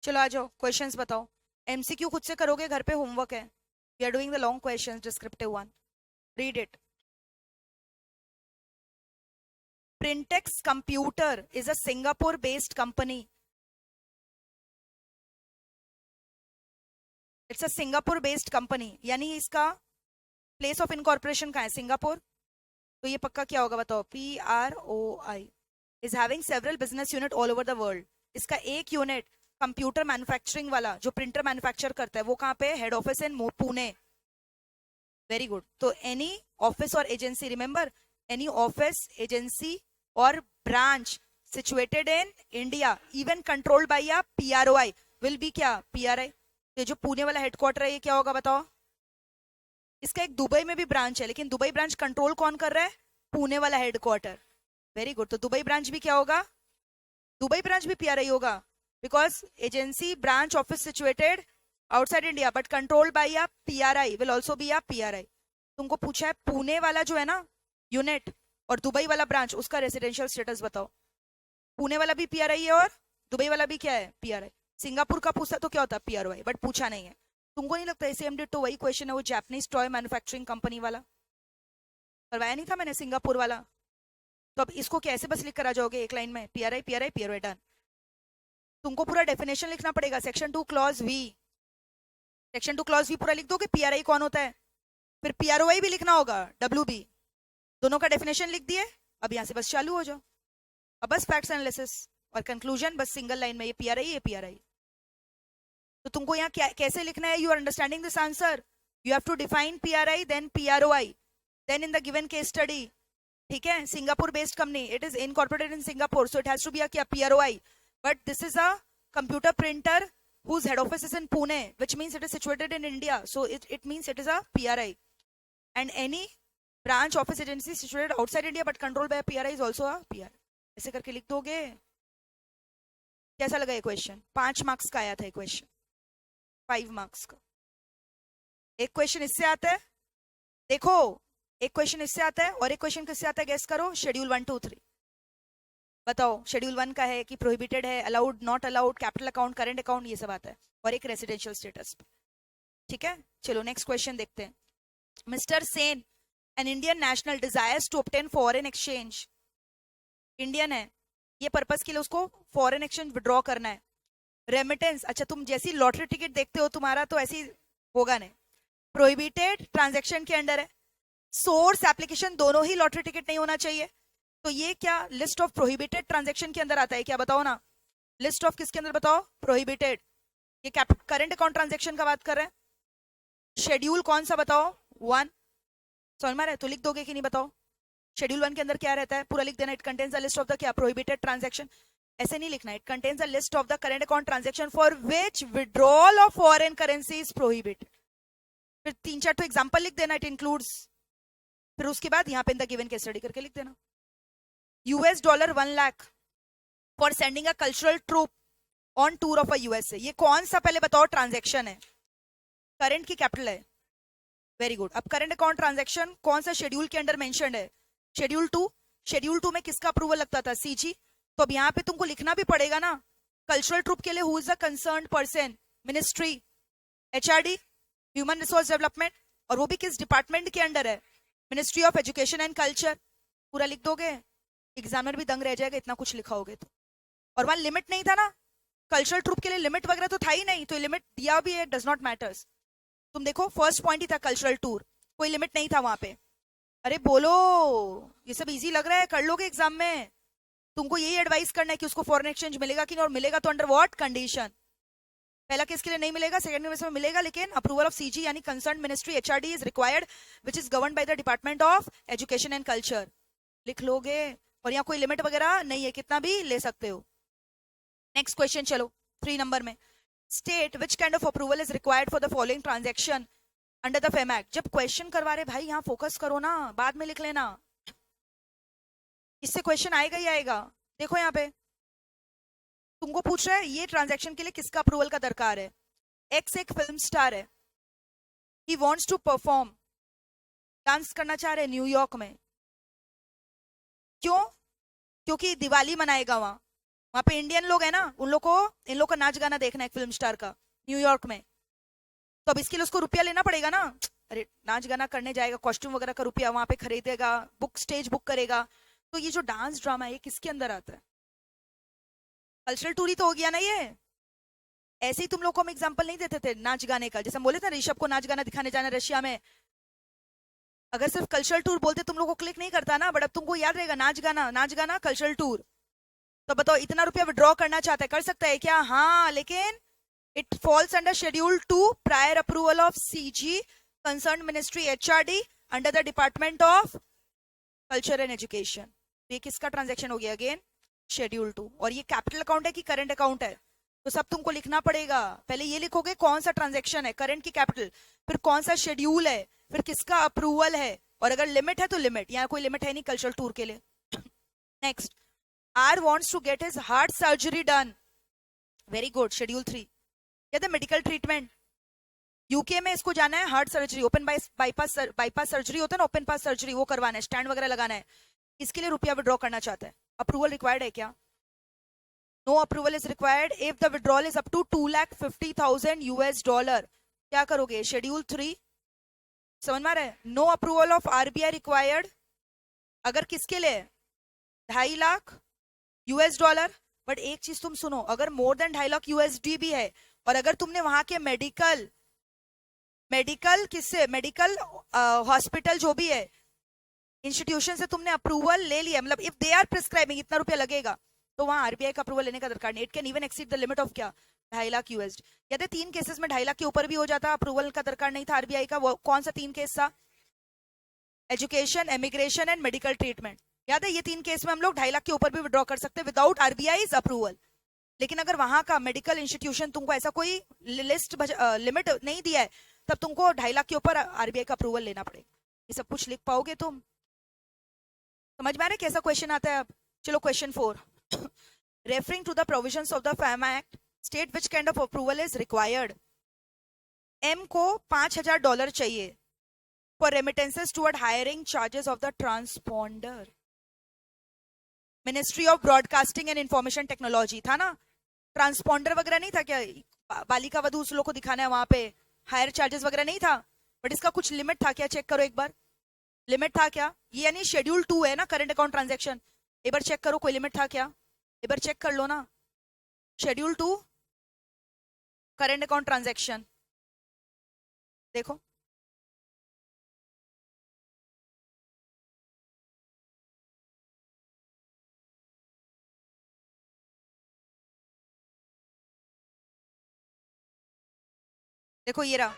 चलो आ जाओ, क्वेश्चंस बताओ। एमसीक्यू खुद से करोगे, घर पे होमवर्क है। We are doing the long questions, descriptive one. Read it. Printex computer is a Singapore based company. It's a Singapore based company, यानी इसका प्लेस ऑफ इनकॉर्पोरेशन कहाँ है? सिंगापुर। तो ये पक्का क्या होगा बताओ? PROI is having several business unit all over the world. इसका एक यूनिट कंप्यूटर मैन्युफैक्चरिंग वाला जो प्रिंटर मैन्युफैक्चर करता है वो कहाँ पे? Head office in Pune. Very good. तो एनी ऑफिस और agency, remember, any office, agency और branch situated in India even controlled by या PROI विल बी क्या? PRI। ये जो पुणे वाला हेडक्वार्टर है ये क्या होगा बताओ? इसका एक दुबई में भी ब्रांच है, लेकिन दुबई ब्रांच कंट्रोल कौन कर रहा है? पुणे वाला हेडक्वार्टर। Very good. तो दुबई ब्रांच भी क्या होगा? दुबई ब्रांच भी PRI होगा, because agency branch office situated outside India but controlled by या PRI विल ऑल्सो बी या PRI। तुमको पूछा है पुणे वाला जो है ना यूनिट और दुबई वाला ब्रांच, उसका रेसिडेंशियल स्टेटस बताओ। पुणे वाला भी PRI है और दुबई वाला भी क्या है? PRI। सिंगापुर का पूछा तो क्या होता? PROI, बट पूछा नहीं है। तुमको नहीं लगता सेम डिट तो वही क्वेश्चन है वो जापानीज टॉय मैन्युफैक्चरिंग कंपनी वाला? करवाया नहीं था मैंने सिंगापुर वाला? तो अब इसको कैसे बस लिख कर आ जाओगे एक लाइन में? PRI PRI PROI done. तुमको पूरा डेफिनेशन लिखना पड़ेगा, section 2 clause V। Section 2 clause V पूरा लिख दोगे। PRI कौन होता है, फिर PROI भी लिखना होगा, WB। दोनों का डेफिनेशन लिख दिए, अब यहां से बस चालू हो जाओ। अब बस फैक्ट्स एनालिसिस और कंक्लूजन बस सिंगल लाइन में, ये PRI ये PRI। तो तुमको यहाँ कैसे लिखना है? You are understanding this answer? You have to define PRI then PROI then in the given case study. ठीक है, Singapore based company, it is incorporated in Singapore, so it has to be क्या? PROI। But this is a computer printer whose head office is in Pune, which means it is situated in India, so it means it is a PRI. And any branch office agency situated outside India but controlled by a PRI is also a PRI। ऐसे करके लिख दोगे। कैसा लगा ये question? 5 marks का आया था ये क्वेश्चन, 5 मार्क्स का। एक क्वेश्चन इससे आता है, देखो, एक क्वेश्चन इससे आता है और एक क्वेश्चन किससे आता है? गेस करो। शेड्यूल 1 2 3 बताओ। शेड्यूल 1 का है कि प्रोहिबिटेड है, allowed, not allowed, capital account, current account, ये सब आता है, और एक रेसिडेंशियल स्टेटस। ठीक है, चलो नेक्स्ट क्वेश्चन देखते हैं। Mister Sen, an Indian national, desires to obtain foreign exchange. Indian है, ये पर्पस के लिए उसको फॉरेन एक्सचेंज विड्रॉ करना है। रेमिटेंस, अच्छा तुम जैसी लॉटरी टिकट देखते हो तुम्हारा तो ऐसी होगा नहीं, प्रोहिबिटेड ट्रांजैक्शन के अंडर है। सोर्स एप्लीकेशन दोनों ही लॉटरी टिकट नहीं होना चाहिए। तो ये क्या लिस्ट ऑफ प्रोहिबिटेड ट्रांजैक्शन के अंदर आता है क्या? बताओ ना, लिस्ट ऑफ किसके अंदर बताओ? प्रोहिबिटेड। ये करंट अकाउंट ट्रांजैक्शन का बात कर रहे हैं। शेड्यूल कौन सा बताओ? 1। समझ में आ रहा है? तो लिख दोगे कि नहीं बताओ? शेड्यूल 1 के अंदर क्या रहता है पूरा लिख देना। It contains a list of the क्या? Prohibited transaction. ऐसे नहीं लिखना, it contains a list of the current account transaction for which withdrawal of foreign currency is prohibited. फिर 3 4 तो एग्जांपल लिख देना, इट इंक्लूड्स। फिर उसके बाद यहाँ पे in the given case study करके लिख देना। $1 lakh for sending a cultural troupe on tour of a USA। ये कौन सा पहले बताओ ट्रांजैक्शन है? करंट की कैपिटल है। Very good. अब करंट अकाउंट ट्रांजैक्शन कौन सा शेड्यूल के अंडर मेंशन्ड है? शेड्यूल 2। शेड्यूल 2 में किसका अप्रूवल लगता था? CG। तो अब यहाँ पे तुमको लिखना भी पड़ेगा ना, कल्चरल ट्रूप के लिए who is the concerned person? Ministry, HRD, human resource development, और वो भी किस डिपार्टमेंट के अंडर है? Ministry of education and culture. पूरा लिख दोगे, एग्जामिनर भी दंग रह जाएगा इतना कुछ लिखा होगे तो। और वहां लिमिट नहीं था ना, कल्चरल ट्रूप के लिए लिमिट वगैरह तो था ही नहीं, तो लिमिट दिया भी है, डज नॉट मैटर्स। तुम देखो फर्स्ट पॉइंट ही था कल्चरल टूर, कोई लिमिट नहीं था वहां पे। अरे बोलो, ये सब इजी लग रहा है, कर लोगे एग्जाम में। तुमको यही एडवाइस करना है कि उसको फॉरेन एक्सचेंज मिलेगा कि नहीं, और मिलेगा तो अंडर व्हाट कंडीशन? पहला केस के लिए नहीं मिलेगा, सेकंड केस में मिलेगा, लेकिन अप्रूवल ऑफ CG यानी concern ministry HRD is required which is govern by the department of education and culture. लिख लोगे। और यहाँ कोई लिमिट वगैरह नहीं है, कितना भी ले सकते हो। नेक्स्ट क्वेश्चन चलो 3 नंबर में। State which kind of approval is required for the following transaction under the fame act. जब क्वेश्चन करवा रहे भाई यहाँ फोकस करो ना, बाद में लिख लेना, इससे क्वेश्चन आएगा ही आएगा। देखो यहाँ पे तुमको पूछ रहा है ये ट्रांजैक्शन के लिए किसका अप्रूवल का दरकार है? एक्स एक फिल्म स्टार है, he wants to perform, dance करना चाह रहे न्यूयॉर्क में। क्यों? क्योंकि दिवाली मनाएगा वहां। वहां पे इंडियन लोग हैं ना, उन लोग को इन लोग का नाच गाना देखना है फिल्म स्टार का न्यूयॉर्क में, तो अब इसके लिए उसको रुपया लेना पड़ेगा ना। अरे नाच गाना करने जाएगा, कॉस्ट्यूम वगैरह का रुपया वहां पे खरीदेगा, बुक स्टेज बुक करेगा। तो ये जो डांस ड्रामा है ये किसके अंदर आता है? कल्चरल टूर ही तो हो गया ना ये। ऐसे ही तुम लोग को हम एग्जांपल नहीं देते थे नाच गाने का, जैसे हम बोले थे ऋषभ को नाच गाना दिखाने जाना रशिया में, अगर सिर्फ कल्चरल टूर बोलते तुम लोग को क्लिक नहीं करता ना, बट अब तुमको याद रहेगा नाच गाना कल्चरल टूर। तो बताओ इतना रुपया विड्रॉ करना चाहता है, कर सकता है क्या? हाँ, लेकिन it falls under schedule 2 prior approval of CG concern ministry HRD under the department of culture and education. ये किसका ट्रांजेक्शन हो गया? Again schedule 2। और ये कैपिटल अकाउंट है कि करंट अकाउंट है? तो सब तुमको लिखना पड़ेगा। पहले ये लिखोगे कौन सा ट्रांजेक्शन है, करंट की कैपिटल, फिर कौन सा शेड्यूल है, फिर किसका अप्रूवल है, और अगर लिमिट है तो लिमिट। यहाँ कोई लिमिट है नहीं कल्चरल टूर के लिए। Next, R wants to get his heart surgery done. Very good, schedule 3। कहते हैं मेडिकल ट्रीटमेंट, यूके में इसको जाना है, heart surgery, open bypass surgery होता है ना, ओपन पास सर्जरी, वो करवाना है, स्टैंड वगैरह लगाना है, इसके लिए रुपया विड्रॉ करना चाहता है। अप्रूवल रिक्वायर्ड है क्या? No approval is required if the withdrawal is up to $250,000 क्या करोगे? शेड्यूल 3। समझ में आ रहा है? No approval of RBI required अगर किसके लिए? $2.5 लाख। बट एक चीज तुम सुनो, अगर मोर देन $2.5 लाख भी है, और अगर तुमने वहां के मेडिकल किससे, मेडिकल हॉस्पिटल जो भी है इंस्टीट्यूशन से तुमने अप्रूवल ले लिया, मतलब इफ दे आर प्रिस्क्राइबिंग इतना रुपया लगेगा, तो वहां आरबीआई का अप्रूवल लेने का दरकार नहीं। It can even exceed the limit of क्या? $2.5 लाख। कहते 3 केसेस में 2.5 लाख के ऊपर भी हो जाता, अप्रूवल का दरकार नहीं था आरबीआई का। वो कौन सा 3 केस था? Education, immigration and medical treatment. याद है? ये 3 केस में हम लोग 2.5 लाख के ऊपर भी विड्रॉ कर सकते हैं विदाउट आरबीआई अप्रूवल। लेकिन अगर वहां का मेडिकल इंस्टीट्यूशन तुमको ऐसा कोई लिस्ट लिमिट नहीं दिया है, तब तुमको 2.5 लाख के ऊपर आरबीआई का अप्रूवल लेना पड़ेगा। ये सब कुछ लिख पाओगे तुम? समझ में आ रहा है कैसा क्वेश्चन आता है? अब चलो question 4। Referring to the provisions of the FEMA act state which kind of approval is required. M को $5,000 चाहिए for remittances toward hiring charges of the transponder. Ministry of broadcasting and information technology था ना, transponder वगैरह नहीं था क्या? बालिका वधू उस लोग को दिखाना है वहां पे, हायर चार्जेस वगैरह नहीं था, बट इसका कुछ लिमिट था क्या? चेक करो एक बार, लिमिट था क्या? ये यानी शेड्यूल 2 है ना, करंट अकाउंट ट्रांजैक्शन। एक बार चेक करो कोई लिमिट था क्या, एक बार चेक कर लो ना। शेड्यूल 2 करंट अकाउंट ट्रांजैक्शन देखो, देखो ये रहा,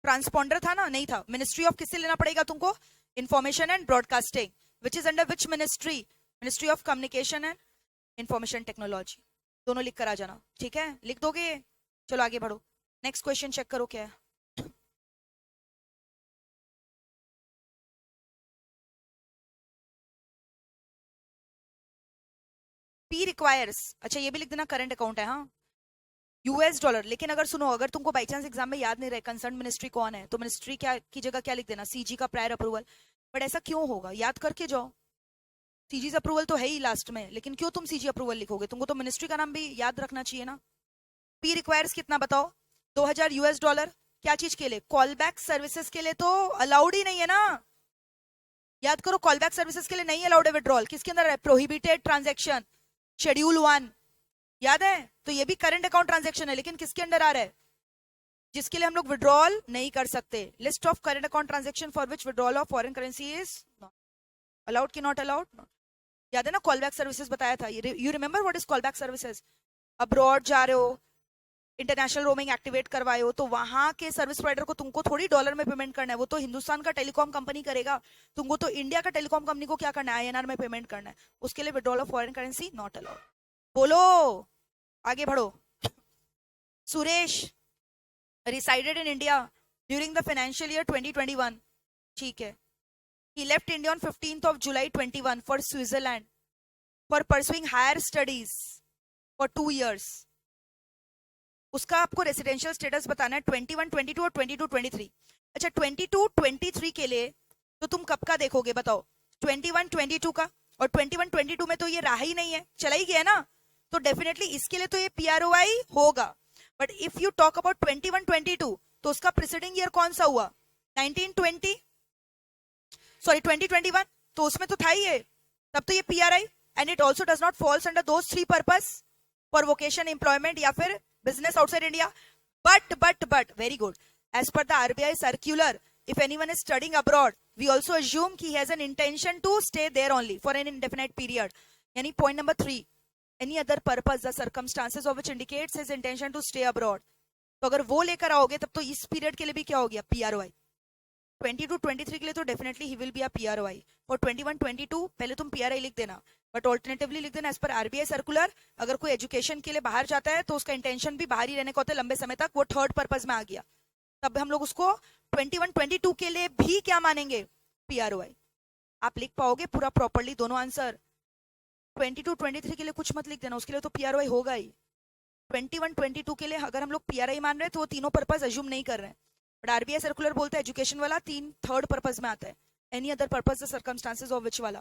ट्रांसपॉन्डर था ना? नहीं था। मिनिस्ट्री ऑफ किससे लेना पड़ेगा तुमको? Information and broadcasting, which is under which ministry? Ministry of communication and information technology. दोनों लिख कर आ जाना, ठीक है? लिख दोगे? चलो आगे बढ़ो, नेक्स्ट क्वेश्चन चेक करो क्या है। पी रिक्वायर्स, अच्छा ये भी लिख देना, करंट अकाउंट है हाँ, $, लेकिन अगर सुनो, अगर तुमको बाई चांस एग्जाम में याद नहीं रहे कंसर्न मिनिस्ट्री कौन है, तो मिनिस्ट्री क्या की जगह क्या लिख देना? सीजी का प्रायर अप्रूवल। बट ऐसा क्यों होगा? याद करके जाओ, सीजी अप्रूवल तो है ही लास्ट में, लेकिन क्यों तुम सीजी अप्रूवल लिखोगे? तुमको तो मिनिस्ट्री का नाम भी याद रखना चाहिए ना। पी रिक्वायर्स कितना बताओ? $2,000। क्या चीज के लिए? कॉल बैक सर्विसेज के लिए तो अलाउड ही नहीं है ना। याद करो, कॉल बैक सर्विसेज के लिए नहीं अलाउड है विड्रॉल। किसके अंदर है? Prohibited transaction, schedule 1। याद है? तो ये भी करंट अकाउंट ट्रांजैक्शन है, लेकिन किसके अंडर आ रहा है? जिसके लिए हम लोग विड्रॉल नहीं कर सकते। List of current account transaction for which withdrawal of foreign currency is allowed की नॉट अलाउड। याद है ना, कॉल बैक सर्विसेज बताया था। You remember what is call back services? Abroad जा रहे हो, इंटरनेशनल रोमिंग एक्टिवेट करवाए हो, तो वहां के सर्विस प्रोवाइडर को तुमको थोड़ी डॉलर में पेमेंट करना है, वो तो हिंदुस्तान का टेलीकॉम कंपनी करेगा। तुमको तो इंडिया का टेलीकॉम कंपनी को क्या करना है? आईएनआर में पेमेंट करना है। उसके लिए withdrawal of foreign currency not allowed. बोलो, आगे बढ़ो। Suresh resided in India during the financial year 2021, ठीक है? He left India on 15th of July 21 for Switzerland for pursuing higher studies for 2 years. उसका आपको रेसिडेंशियल स्टेटस बताना है 21, 22 और 22, 23। अच्छा 22, 23 के लिए तो तुम कब का देखोगे बताओ? 21, 22 का। और 21-22 में तो ये रहा ही नहीं है, चला ही गया ना, तो डेफिनेटली इसके लिए तो ये PROI होगा। But if you talk about 21-22 तो उसका प्रिसीडिंग ईयर कौन सा हुआ? 1920, सॉरी 2021, तो उसमें तो था ही ये, तब तो ये PRI, and it also does not falls under those 3 purpose for vocation, employment या फिर business outside India. But very good, as per the RBI circular, if anyone is studying abroad, we also assume he has an intention to stay there only for an indefinite period. Yani point number 3, any other purpose the circumstances of which indicates his intention to stay abroad. तो अगर वो लेकर आओगे तब तो इस period के लिए भी क्या हो गया? PROI। 22-23 के लिए तो definitely he will be a PROI। और 21-22 पहले तुम PRI लिख देना, बट ऑल्टरनेटिवली लिख देना एज पर RBI सर्कुलर, अगर कोई एजुकेशन के लिए बाहर जाता है तो उसका इंटेंशन भी बाहर ही रहने का होता है लंबे समय तक, वो थर्ड पर्पज में आ गया, तब हम लोग उसको 21-22 के लिए भी क्या मानेंगे? PROI। आप लिख पाओगे पूरा प्रॉपरली दोनों आंसर? 22-23 के लिए कुछ मत लिख देना, उसके लिए तो PROI होगा ही। 21-22 के लिए अगर हम लोग PRI मान रहे हैं तो वो तीनों पर्पज अज्यूम नहीं कर रहे हैं, बट RBI सर्कुलर बोलता है एजुकेशन वाला थर्ड पर्पज में आता है, any other purpose the circumstances of which वाला।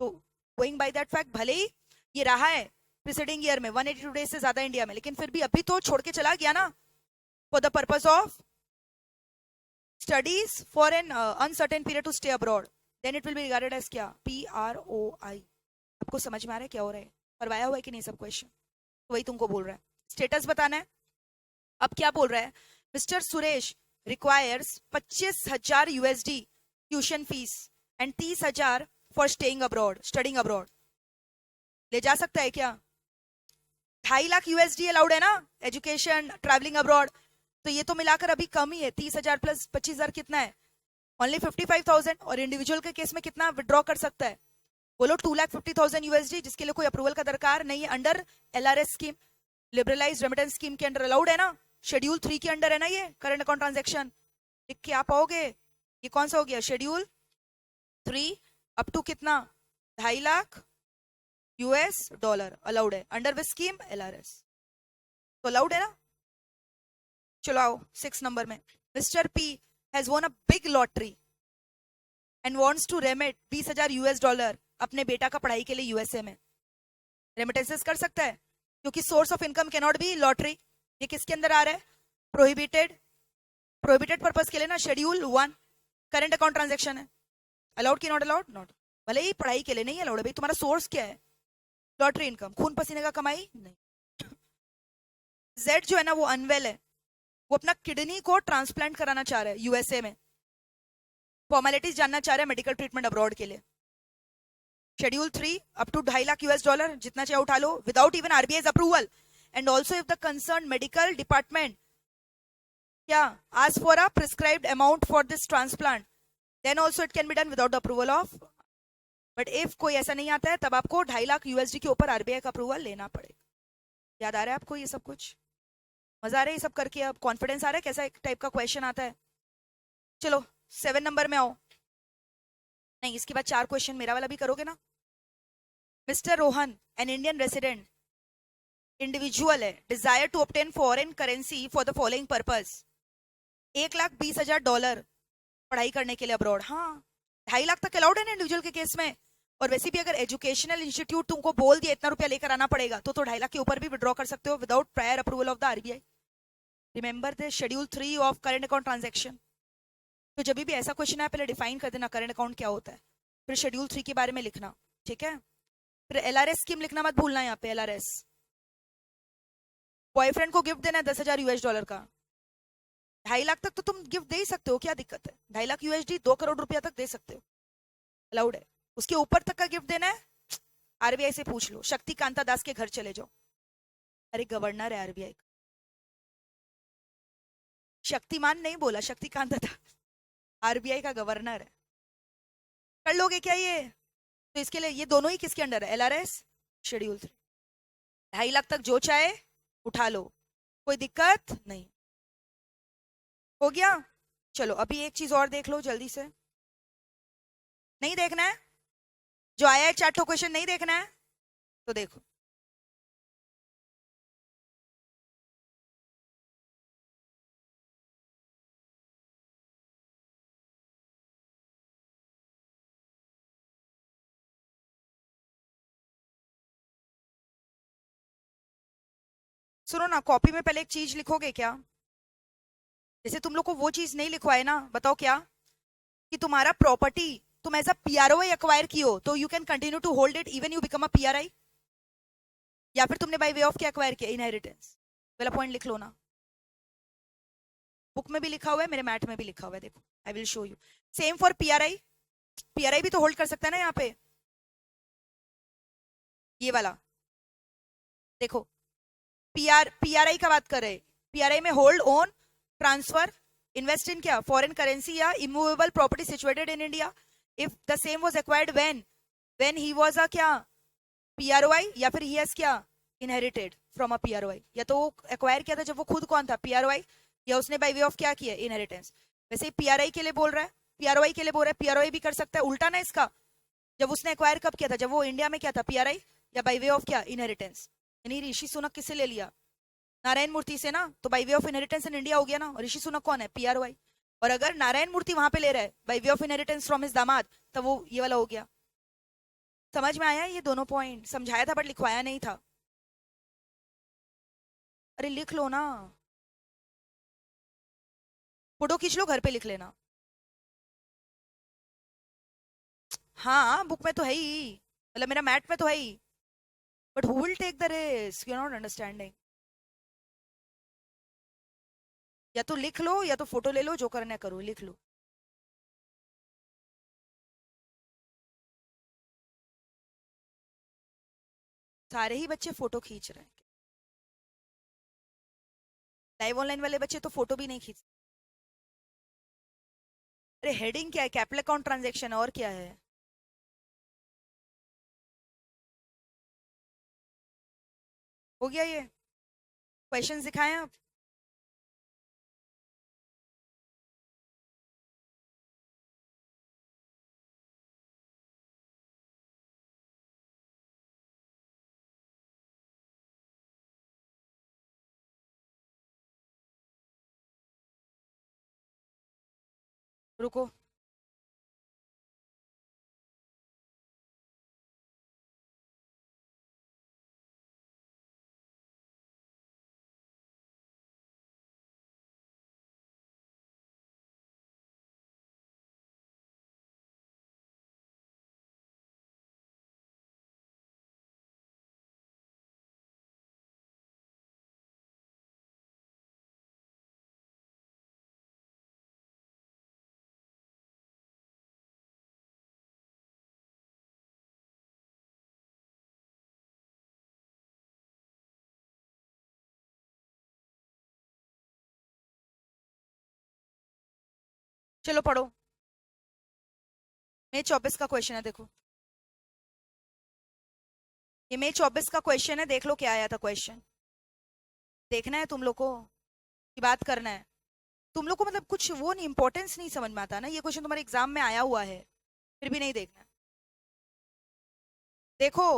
तो गोइंग बाय दैट फैक्ट, भले ही ये रहा है प्रीसीडिंग ईयर में 182 डेज से ज्यादा इंडिया में, लेकिन फिर भी अभी तो छोड़ के चला गया ना, for the purpose of studies for an uncertain period to stay abroad, then it will be regarded as क्या? PROI। आपको समझ में आ रहा है क्या हो रहा है? करवाया हुआ है कि नहीं सब क्वेश्चन? तो वही तुमको बोल रहा है, स्टेटस बताना है। अब क्या बोल रहा है? Mister Suresh requires 25,000 USD tuition fees and 30,000 for staying abroad, studying abroad. ले जा सकता है क्या? 2.5 लाख USD अलाउड है ना एजुकेशन ट्रैवलिंग अब्रॉड, तो ये तो मिलाकर अभी कम ही है। 30,000 प्लस 25,000 कितना है? ओनली 55,000। और इंडिविजुअल के केस में कितना विड्रॉ कर सकता है? बोलो 2,50,000 USD, जिसके लिए कोई अप्रूवल का दरकार नहीं है, under LRS scheme, liberalise remittance scheme के अंडर अलाउड है ना, शेड्यूल 3 के अंडर है ना ये करंट अकाउंट ट्रांजेक्शन। लिख के आप आओगे, ये कौन सा हो गया? शेड्यूल 3 अप टू कितना? 2.5 लाख $US अलाउड है, अंडर विच स्कीम? LRS, तो अलाउड है ना। चलो आओ 6 नंबर में, mister P has won a big lottery and wants to remit 20,000 $US अपने बेटा का पढ़ाई के लिए USA में। रेमिटेंसेस कर सकता है क्योंकि source of income can not be lottery. ये किसके अंदर आ रहा है? प्रोहिबिटेड, प्रोहिबिटेड पर्पस के लिए ना, शेड्यूल 1 करंट अकाउंट ट्रांजेक्शन है। अलाउड की नॉट अलाउड? नॉट। भले ही पढ़ाई के लिए नहीं अलाउड है भाई, तुम्हारा सोर्स क्या है? लॉटरी इनकम, खून पसीने का कमाई नहीं। Z जो है ना वो अनवेल है, वो अपना किडनी को ट्रांसप्लांट कराना चाह रहा है USA में, फॉर्मेलिटीज जानना चाह रहा है मेडिकल ट्रीटमेंट अब्रॉड के लिए। Schedule 3 up to 2.5 lakh $US, जितना चाहे उठा लो without even RBI's approval, and also if the concern medical department क्या ask for a prescribed amount for this transplant, then also it can be done without the approval of. But if कोई ऐसा नहीं आता है तब आपको 2.5 lakh USD के ऊपर RBI का अप्रूवल लेना पड़ेगा। याद आ रहा है आपको ये सब कुछ? मजा आ रहा है ये सब करके? अब कॉन्फिडेंस आ रहा है कैसा एक टाइप का क्वेश्चन आता है? चलो 7 नंबर में आओ। नहीं, इसके बाद 4 क्वेश्चन मेरा वाला भी करोगे ना। Mister Rohan an Indian resident individual है, desire to obtain foreign currency for the following purpose. $1,20,000 पढ़ाई करने के लिए अब्रॉड। हाँ, 2.5 लाख तक अलाउड है ना इंडिविजुअल के केस में। और वैसे भी अगर एजुकेशनल इंस्टीट्यूट तुमको बोल दिया इतना रुपया लेकर आना पड़ेगा, तो 2.5 लाख के ऊपर भी विड्रॉ कर सकते हो without prior approval of the RBI। Remember the schedule 3 of current account transaction. तो जब भी ऐसा क्वेश्चन है पहले डिफाइन कर देना करंट अकाउंट क्या होता है, फिर शेड्यूल 3 के बारे में लिखना, ठीक है। फिर LRS स्कीम लिखना मत भूलना यहाँ पे। LRS बॉयफ्रेंड को गिफ्ट देना है $10,000 का, 2.5 लाख तक तो तुम गिफ्ट दे ही सकते हो, क्या दिक्कत है? 2.5 लाख USD 2 करोड़ रुपया तक दे सकते हो, अलाउड है। उसके ऊपर तक का गिफ्ट देना है RBI से पूछ लो, शक्तिकांता दास के घर चले जाओ। अरे गवर्नर है RBI का, शक्तिमान नहीं बोला, शक्तिकांता दास RBI का गवर्नर है। कर लोगे क्या ये? तो इसके लिए ये दोनों ही किसके अंडर है? LRS schedule 3। 2.5 लाख तक जो चाहे उठा लो, कोई दिक्कत नहीं। हो गया? चलो अभी एक चीज और देख लो जल्दी से। नहीं देखना है? जो आया है 4 क्वेश्चन नहीं देखना है तो देखो। सुनो ना, कॉपी में पहले एक चीज लिखोगे क्या? जैसे तुम लोग को वो चीज नहीं लिखवाए ना, बताओ क्या? कि तुम्हारा प्रॉपर्टी तुम एज अ पीआरओ एक्वायर कियो तो you can continue to hold it even you become a PRI, या फिर तुमने बाय वे ऑफ क्या एक्वायर किया? इनहेरिटेंस वाला पॉइंट लिख लो ना। बुक में भी लिखा हुआ है, मेरे मैट में भी लिखा हुआ है, देखो I will show you. Same for PRI, PRI भी तो होल्ड कर सकता है ना यहाँ पे, ये वाला देखो। पीआरआई का बात कर रहे हैं, पीआरआई में hold, own, transfer, invest in क्या? फॉरेन करेंसी या immovable property situated in India if the same was acquired when he was a क्या? पीआरओआई, या फिर ही हैज क्या? Inherited from a PROI. या तो वो एक्वायर किया था जब वो खुद कौन था? पीआरओआई, या उसने बाय वे ऑफ क्या किया? इनहेरिटेंस। वैसे ही पीआरआई के लिए बोल रहा है, पीआरओआई के लिए बोल रहा है, पीआरओआई भी कर सकता है उल्टा ना इसका। जब उसने एक्वायर कब किया था? जब वो इंडिया में क्या था? पीआरआई, या बाय वे ऑफ क्या? इनहेरिटेंस। यानी ऋषि सुनक किससे ले लिया? नारायण मूर्ति से ना, तो bye way of inheritance in India हो गया ना। और ऋषि सुनक कौन है? पीआरओआई। और अगर नारायण मूर्ति वहां पे ले रहा है bye way of inheritance from his दामाद, तो वो ये वाला हो गया। समझ में आया? ये दोनों पॉइंट समझाया था बट लिखवाया नहीं था। अरे लिख लो ना, फोटो खींच लो, घर पे लिख लेना। हाँ बुक में तो है ही, मतलब मेरा मैट में तो है ही, but who will take the risk? You are not understanding. या तो लिख लो या तो फोटो ले लो, जो करना है करो, लिख लो। सारे ही बच्चे फोटो खींच रहे हैं। लाइव ऑनलाइन वाले बच्चे तो फोटो भी नहीं खींच। अरे हेडिंग क्या है? कैपिटल अकाउंट ट्रांजैक्शन, और क्या है? हो गया ये? क्वेश्चन दिखाएं आप? रुको, चलो पढ़ो। मई 24 का क्वेश्चन है, देखो। ये मई 24 का क्वेश्चन है, देख लो क्या आया था क्वेश्चन। देखना है तुम लोग को कि बात करना है। तुम लोग को मतलब कुछ वो नहीं, इंपॉर्टेंस नहीं समझ में आता ना। ये क्वेश्चन तुम्हारे एग्जाम में आया हुआ है, फिर भी नहीं देखना है। देखो,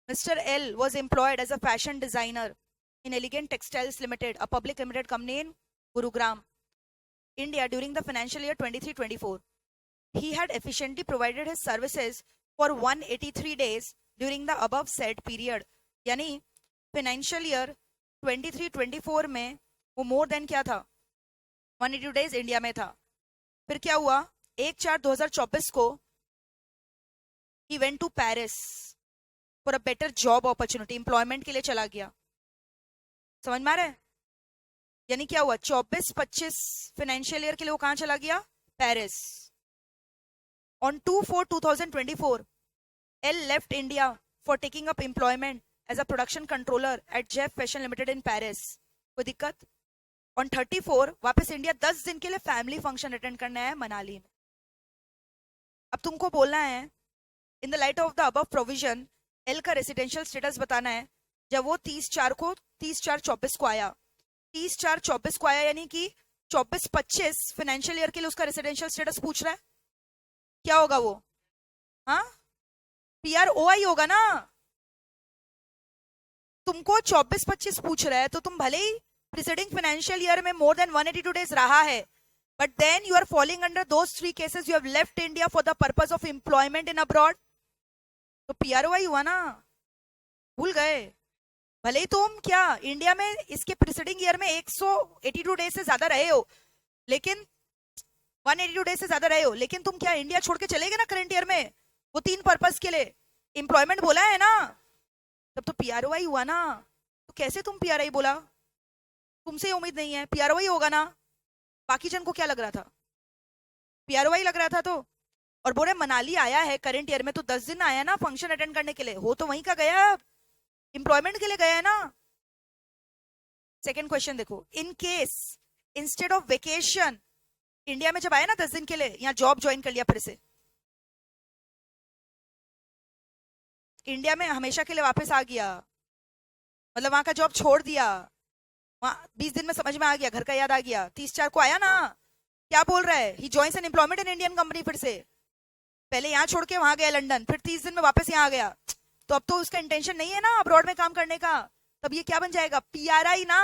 Mr. L was employed as a fashion designer in Elegant Textiles Limited, a public limited company in Gurugram, India during the financial year 23-24. He had efficiently provided his services for 183 days during the above said period. यानी financial year 23-24 में वो more than क्या था? 182 days India में था। फिर क्या हुआ? 1/4/2024 को he went to Paris for a better job opportunity, employment के लिए चला गया। समझ में आ रहा है? यानी क्या हुआ? 24-25 फाइनेंशियल ईयर के लिए वो कहां चला गया? Paris. On 2/4/2024 L left India for taking up employment as a production controller at Jeff fashion limited in Paris. कोई दिक्कत? ऑन 34 वापस इंडिया 10 दिन के लिए फैमिली फंक्शन अटेंड करना है मनाली में। अब तुमको बोलना है in the light of the above provision L का रेसिडेंशियल स्टेटस बताना है। जब वो 30/4/24 को आया, 30/4/24 को आया, यानी कि 24-25 फाइनेंशियल ईयर के लिए उसका रेसिडेंशियल स्टेटस पूछ रहा है। क्या होगा वो? हाँ, पीआरओआई होगा ना। तुमको 24-25 पूछ रहा है तो तुम भले ही प्रीसीडिंग फाइनेंशियल ईयर में मोर देन 182 डेज रहा है, but then you are following under those 3 cases, you have left India for the purpose of employment in abroad, तो पीआरओआई हुआ ना। भूल गए? भले ही तुम क्या इंडिया में इसके प्रीसीडिंग ईयर में 182 डेज से ज्यादा रहे हो, लेकिन 182 डेज से ज्यादा रहे हो, लेकिन तुम क्या इंडिया छोड़ के चले गए ना करंट ईयर में, वो 3 पर्पस के लिए। एम्प्लॉयमेंट बोला है ना, तब तो पीआरओआई हुआ ना। तो कैसे तुम पीआरआई बोला? तुमसे उम्मीद नहीं है, पीआरओआई होगा ना। बाकी जन को क्या लग रहा था? पीआरओआई लग रहा था। तो और बोले मनाली आया है करंट ईयर में, तो 10 दिन आया ना फंक्शन अटेंड करने के लिए, हो तो वहीं का गया, एम्प्लॉयमेंट के लिए गया है ना। सेकंड क्वेश्चन देखो, in case instead of vacation, India में जब आया ना 10 दिन के लिए, यहाँ जॉब ज्वाइन कर लिया फिर से, इंडिया में हमेशा के लिए वापस आ गया, मतलब वहां का जॉब छोड़ दिया, वहां 20 दिन में समझ में आ गया, घर का याद आ गया, 30/4 को आया ना। क्या बोल रहा है? He joins an employment in Indian company. फिर से पहले यहाँ छोड़ के वहां गया लंदन, फिर 30 दिन में वापस यहाँ आ गया, तो अब तो उसका इंटेंशन नहीं है ना अब्रॉड में काम करने का। तब ये क्या बन जाएगा? पीआरआई ना।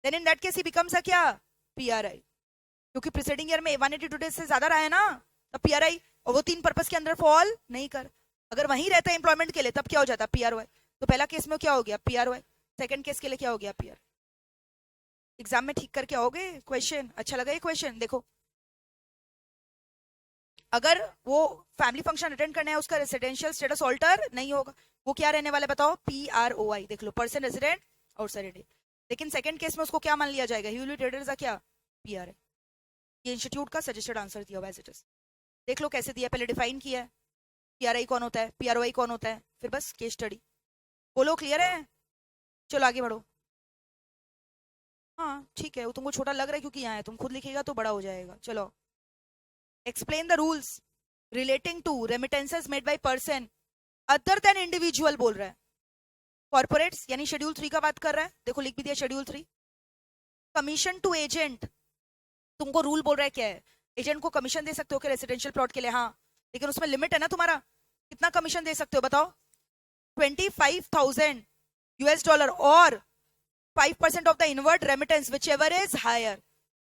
Then in that case he becomes a क्या? पीआरआई, क्योंकि प्रीसीडिंग ईयर में 182 डेज से ज्यादा रहा है ना, तब पीआरआई। और वो 3 पर्पस के अंदर फॉल नहीं कर। अगर वहीं रहता है एम्प्लॉयमेंट के लिए, तब क्या हो जाता? पीआरओआई। तो पहला केस में क्या हो गया? पीआरओआई। सेकंड केस के लिए क्या हो गया? पीआर। एग्जाम में ठीक करके आओगे क्वेश्चन? अच्छा लगा ये क्वेश्चन? देखो, अगर वो फैमिली फंक्शन अटेंड करना है, उसका रेसिडेंशियल स्टेटस ऑल्टर नहीं होगा, वो क्या रहने वाला बताओ? पीआरओआई। देख लो, पर्सन रेजिडेंट आउटसाइड इंडिया। लेकिन सेकंड केस में उसको क्या मान लिया जाएगा? He will be treated as a क्या? पीआर। ये इंस्टीट्यूट का सजेस्टेड आंसर दिया हुआ है। देख लो कैसे दिया, पहले डिफाइन किया है पीआरआई कौन होता है, पीआरओआई कौन होता है, फिर बस केस स्टडी। बोलो क्लियर है? चलो आगे बढ़ो। हाँ ठीक है, वो तुमको छोटा लग रहा है क्योंकि यहाँ है, तुम खुद लिखेगा तो बड़ा हो जाएगा। चलो, explain the rules relating to remittances made by person other than individual बोल रहा है। कॉर्पोरेट्स यानी शेड्यूल 3 का बात कर रहा है। देखो लिख भी दिया शेड्यूल 3। कमीशन टू एजेंट, तुमको रूल बोल रहा है क्या है? एजेंट को कमीशन दे सकते हो क्या रेसिडेंशियल प्लॉट के लिए? हाँ, लेकिन उसमें लिमिट है ना तुम्हारा, कितना कमीशन दे सकते हो बताओ? 25,000 यूएस डॉलर और 5% of the inward remittance whichever is higher.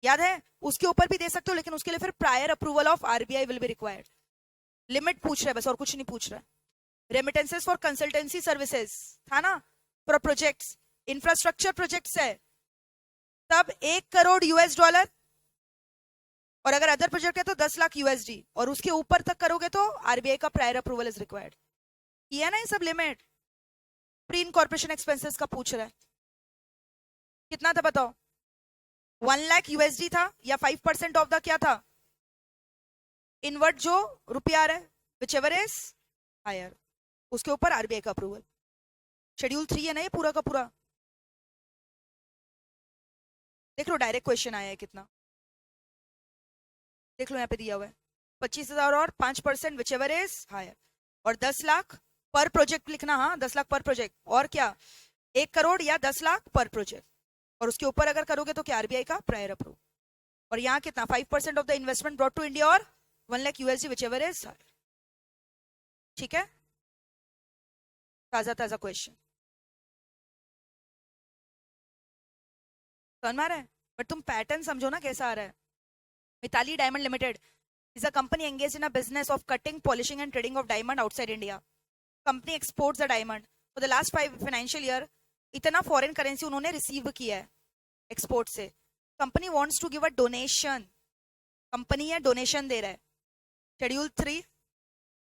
याद है? उसके ऊपर भी दे सकते हो, लेकिन उसके लिए फिर prior approval of RBI will be required. Limit पूछ रहा है बस, और कुछ नहीं पूछ रहा है। रेमिटेंसेस फॉर कंसल्टेंसी सर्विसेज था ना, फॉर प्रोजेक्ट्स, इंफ्रास्ट्रक्चर प्रोजेक्ट्स है, तब 1 करोड़ यूएस डॉलर, और अगर अदर प्रोजेक्ट है तो 10 लाख यूएसडी, और उसके ऊपर तक करोगे तो आरबीआई का प्रायर अप्रूवल इज रिक्वायर्ड। किया ना ये सब लिमिट? प्री इनकॉर्पोरेशन एक्सपेंसेस का पूछ रहा है, कितना था बताओ? 1 लाख यूएसडी था, या 5% ऑफ द क्या था? इनवर्ट जो रुपया आ रहा है, विच एवर इज हायर, उसके ऊपर आरबीआई का अप्रूवल। शेड्यूल 3 है ना ये पूरा का पूरा। देख लो डायरेक्ट क्वेश्चन आया है कितना, देख लो यहाँ पे दिया हुआ है 25,000 और 5% विच एवर इज हायर, और 10 लाख पर प्रोजेक्ट लिखना। हाँ, 10 लाख पर प्रोजेक्ट, और क्या 1 करोड़ या 10 लाख पर प्रोजेक्ट, और उसके ऊपर अगर करोगे तो क्या? आरबीआई का प्रायर अप्रूव। और यहाँ कितना? 5% of the investment brought to India, और 1 lakh USD whichever is higher. ठीक है, ताजा ताजा क्वेश्चन समझ में आ रहा है? बट तुम पैटर्न समझो ना कैसा आ रहा है। Mitali diamond limited is a company engaged in a business of cutting, polishing and trading of diamond outside India. Company exports the diamond. For the last 5 financial year, इतना फॉरेन करेंसी उन्होंने receive किया है एक्सपोर्ट से। Company wants to give a donation, company है donation दे रहा है। Schedule 3,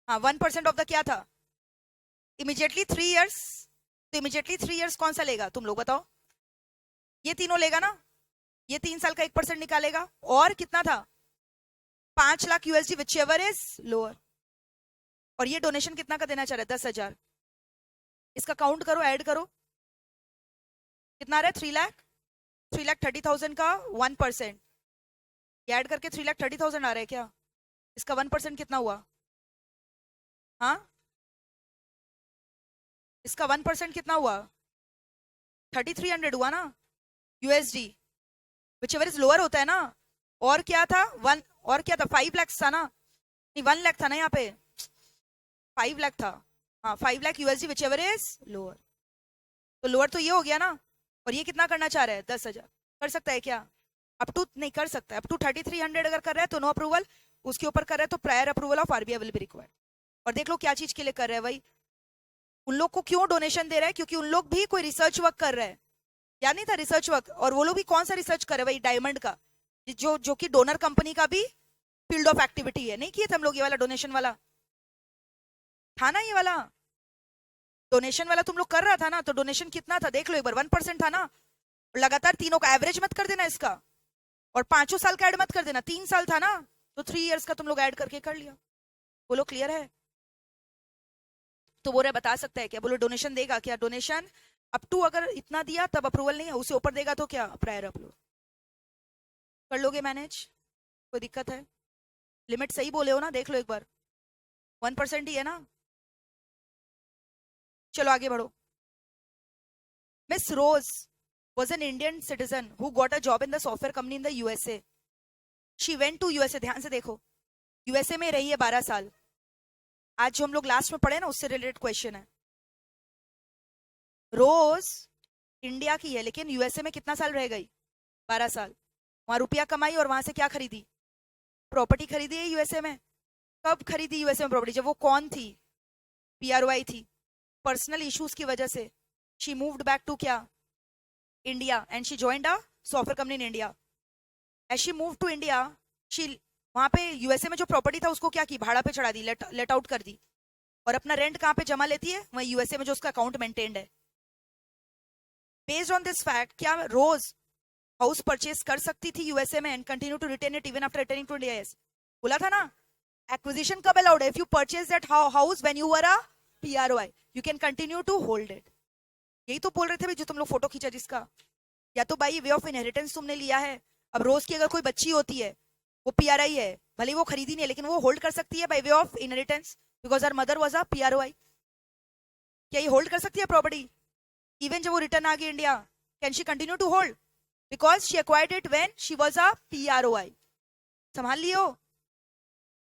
हाँ 1% ऑफ द क्या था? इमीडिएटली 3 इयर्स, तो इमीडिएटली 3 इयर्स कौन सा लेगा तुम लोग बताओ? ये तीनों लेगा ना, ये 3 साल का 1% निकालेगा, और कितना था? 5 lakh USD whichever is lower. और ये डोनेशन कितना का देना चाह रहा है? 10,000। इसका काउंट करो, ऐड करो, कितना आ रहा है? 3 लाख, 3,30,000 का 1%, ये ऐड करके 3,30,000 आ रहा है क्या? इसका 1% कितना हुआ? हाँ, इसका 1% कितना हुआ? 3,300 हुआ ना USD, whichever is lower होता है ना। और क्या था? 1, और क्या था? 5 लाख था ना, नहीं 1 लाख था ना, यहाँ पे 5 लाख था। हाँ, 5 lakh USD whichever is lower, तो लोअर तो ये हो गया ना। और ये कितना करना चाह रहा है? 10,000। कर सकता है क्या? अप टू नहीं कर सकता, अप टू 3,300 अगर कर रहा है तो नो अप्रूवल, उसके ऊपर कर रहा है तो prior approval of RBI will be required. और देख लो क्या चीज के लिए कर रहा है भाई, उन लोग को क्यों डोनेशन दे रहा है? क्योंकि उन लोग भी कोई रिसर्च वर्क कर रहे हैं, या नहीं था रिसर्च वर्क? और वो लोग भी कौन सा रिसर्च कर रहे हैं? वही डायमंड का, जो कि डोनर कंपनी का भी फील्ड ऑफ एक्टिविटी है। नहीं किए थे हम लोग ये वाला डोनेशन वाला? था ना ये वाला डोनेशन वाला? तुम लोग कर रहा था ना? तो डोनेशन कितना था देख लो एक बार, 1% था ना? लगातार तीनों का एवरेज मत कर देना इसका, और 5 साल का ऐड मत कर देना। 3 साल था ना, तो 3 years का तुम लोग ऐड करके कर लिया। बोलो क्लियर है? तो बोले बता सकता है क्या? बोलो डोनेशन देगा क्या? डोनेशन अप टू अगर इतना दिया तब अप्रूवल नहीं है, उससे ऊपर देगा तो क्या प्रायर अप्रूवल कर लोगे मैनेज? कोई दिक्कत है? लिमिट सही बोले हो ना? देख लो एक बार, 1% ही है ना? चलो आगे बढ़ो। Miss Rose was an Indian citizen who got a job in the software company in the USA. She went to USA. ध्यान से देखो, यूएसए में रही है 12 साल। आज जो हम लोग लास्ट में पढ़े ना, उससे रिलेटेड क्वेश्चन है। रोज इंडिया की है, लेकिन यूएसए में कितना साल रह गई? 12 साल। वहां रुपया कमाई और वहां से क्या खरीदी? प्रॉपर्टी खरीदी है यूएसए में। कब खरीदी यूएसए में प्रॉपर्टी? जब वो कौन थी? पीआरओआई थी। पर्सनल इश्यूज की वजह से शी मूव्ड बैक टू क्या? India, and she joined a software company in India. As she move to India, she वहां पे यूएसए में जो प्रॉपर्टी था उसको क्या की? भाड़ा पे चढ़ा दी, लेट आउट कर दी। और अपना रेंट कहाँ पे जमा लेती है? वही यूएसए में जो उसका अकाउंट मेंटेन्ड है। बेस्ड ऑन दिस फैक्ट, क्या रोज हाउस परचेज कर सकती थी यूएसए में and continue to retain it even after returning to India? Yes, बोला था ना। एक्विजिशन कब अलाउड है? If you purchase that house when you were a PROI, you can continue to hold it. यही तो बोल रहे थे भाई, जो तुम लोग फोटो खींचा जिसका, या तो बाई वे ऑफ इनहेरिटेंस तुमने लिया है। अब रोज की अगर कोई बच्ची होती है, वो पीआरआई है, भले वो खरीदी नहीं है, लेकिन वो होल्ड कर सकती है by way of inheritance, because her mother was a PROI. क्या ये होल्ड कर सकती है प्रॉपर्टी इवन जब वो रिटर्न आ गई India? Can she continue to hold? Because she acquired it when she was a PROI. संभाल लियो।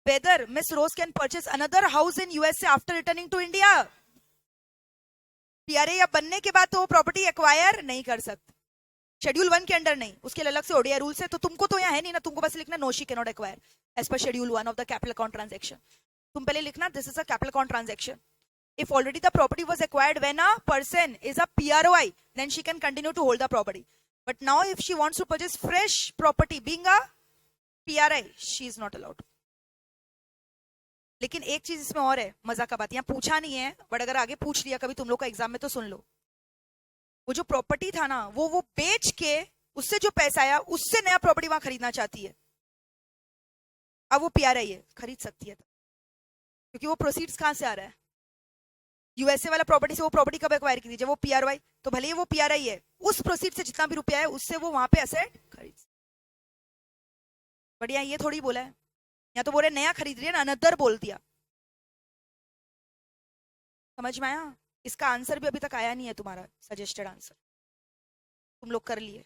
Whether miss Rose can purchase another house in USA after returning to India? PRA बनने के बाद तो वो प्रॉपर्टी एक्वायर नहीं कर सकते। शेड्यूल 1 के अंडर नहीं, उसके लिए अलग से ओडीआई रूल्स है। तो तुमको तो यहाँ है नहीं ना, तुमको बस लिखना no she can not acquire as per schedule 1 of the capital account transaction. तुम पहले लिखना this is a capital account transaction. If already the property was acquired when a person is a PROI, then she can continue to hold the property. But now if she wants to purchase fresh property being a PRI, she is not allowed. लेकिन एक चीज इसमें और है, मजा का बात, यहाँ पूछा नहीं है बट अगर आगे पूछ लिया कभी तुम लोग का एग्जाम में तो सुन लो। वो जो प्रॉपर्टी था ना, वो बेच के उससे जो पैसा आया उससे नया प्रॉपर्टी वहां खरीदना चाहती है। अब वो पीआरआई है, खरीद सकती है, क्योंकि वो प्रोसीड्स कहां से आ रहा है? यूएसए वाला प्रॉपर्टी से। वो प्रॉपर्टी कब एक्वायर की थी? जब वो पीआरआई। तो भले ही वो पीआरआई है, उस प्रोसीड से जितना भी रुपया है उससे वो वहां पे एसेट खरीद। बढ़िया, ये थोड़ी बोला है, या तो बोले नया खरीद रही है ना, अनदर बोल दिया। समझ में आया? इसका आंसर भी अभी तक आया नहीं है, तुम्हारा सजेस्टेड आंसर तुम लोग कर लिए।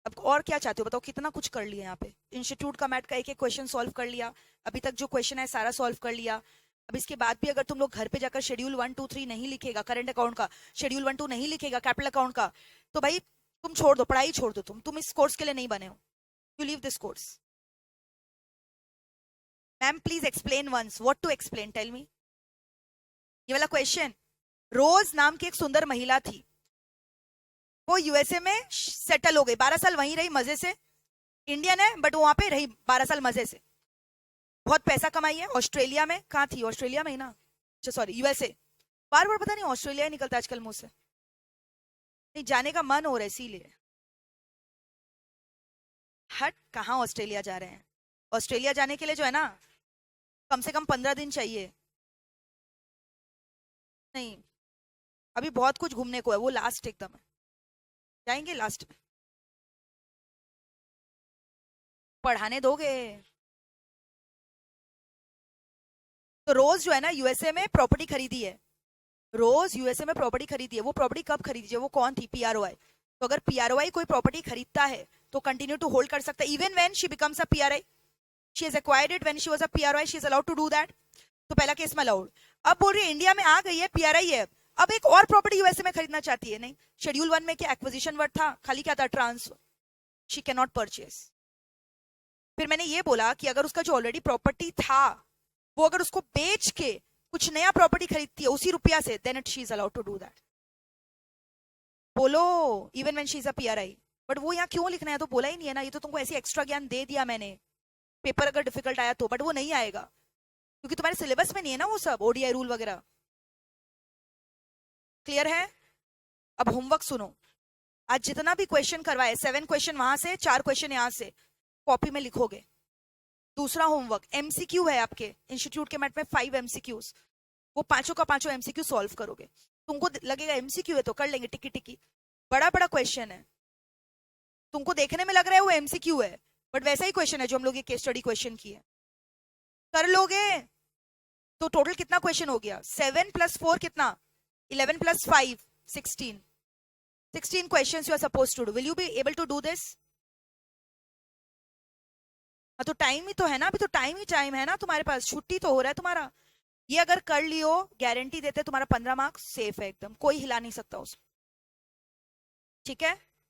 अब और क्या चाहते हो बताओ? कितना कुछ कर लिया यहाँ पे। इंस्टीट्यूट का मैट का एक एक क्वेश्चन सॉल्व कर लिया, अभी तक जो क्वेश्चन है सारा सॉल्व कर लिया। अब इसके बाद भी अगर तुम लोग घर पे जाकर शेड्यूल 1, 2, 3 नहीं लिखेगा करंट अकाउंट का, शेड्यूल 1, 2 नहीं लिखेगा कैपिटल अकाउंट का, तो भाई तुम छोड़ दो, पढ़ाई छोड़ दो। तुम इस कोर्स के लिए नहीं बने हो। You leave this course. Ma'am please explain once. What to explain? Tell me. ये वाला क्वेश्चन, रोज नाम की एक सुंदर महिला थी, वो यूएसए में सेटल हो गई, 12 साल वहीं रही मजे से। इंडियन है बट वहां पे रही 12 साल मजे से, बहुत पैसा कमाई है। ऑस्ट्रेलिया में, कहाँ थी? ऑस्ट्रेलिया में ही ना, अच्छा सॉरी यूएसए। बार बार पता नहीं ऑस्ट्रेलिया ही निकलता आजकल मुंह से, नहीं जाने का मन हो रहा है इसीलिए। हट, कहाँ ऑस्ट्रेलिया जा रहे हैं? ऑस्ट्रेलिया जाने के लिए जो है ना, कम से कम 15 दिन चाहिए। नहीं, अभी बहुत कुछ घूमने को है, वो लास्ट एकदम है, जाएंगे लास्ट में। पढ़ाने दोगे? तो रोज जो है ना यूएसए में प्रॉपर्टी खरीदी है, रोज यूएसए में प्रॉपर्टी खरीदी है। वो प्रॉपर्टी कब खरीदी है? वो कौन थी? पीआरओआई। तो अगर पीआरओआई कोई प्रॉपर्टी खरीदता है तो कंटिन्यू टू होल्ड कर सकता है even when she becomes a PRI. She has acquired it when she was a PROI, she is allowed to do that. तो पहला केस में अलाउड। अब बोल रही है इंडिया में आ गई है, पीआरआई है, अब एक और प्रॉपर्टी यूएसए में खरीदना चाहती है। नहीं, शेड्यूल 1 में क्या एक्विजिशन वर्ड था? खाली क्या था? Transfer. She can not purchase. फिर मैंने ये बोला कि अगर उसका जो ऑलरेडी प्रॉपर्टी था वो अगर उसको बेच के कुछ नया प्रॉपर्टी खरीदती है उसी रुपया से, then it she is allowed to do that. बोलो, even when she is a PRI. But वो यहाँ क्यों लिखना है, तो बोला ही नहीं है ना, ये तो तुमको ऐसे एक्स्ट्रा ज्ञान दे दिया मैंने, पेपर अगर डिफिकल्ट आया तो, बट वो नहीं आएगा क्योंकि तुम्हारे सिलेबस में नहीं है ना वो सब ओडीआई रूल वगैरह। क्लियर है? अब होमवर्क सुनो। आज जितना भी क्वेश्चन करवाए, 7 क्वेश्चन वहां से, 4 क्वेश्चन यहाँ से, कॉपी में लिखोगे। दूसरा होमवर्क एमसीक्यू है आपके इंस्टीट्यूट के मैट में 5 एमसीक्यूज, वो पांचों का पांचों एमसीक्यू सॉल्व करोगे। तुमको लगेगा एमसीक्यू है तो कर लेंगे, टिकी टिकी, बड़ा बड़ा क्वेश्चन है, तुमको देखने में लग रहा है वो एमसीक्यू है, बट वैसा ही क्वेश्चन है जो हम लोग ये केस स्टडी क्वेश्चन की है। कर लोगे तो टोटल कितना क्वेश्चन हो गया, 7 + 4 कितना, 11 + 5 16 questions you are supposed to do. Will you be able to do this? हाँ तो टाइम ही तो है ना, अभी तो टाइम है ना तुम्हारे पास, छुट्टी तो हो रहा है तुम्हारा। ये अगर कर लियो, गारंटी देते तुम्हारा 15 मार्क्स सेफ है एकदम, कोई हिला नहीं सकता उसको। ठीक है?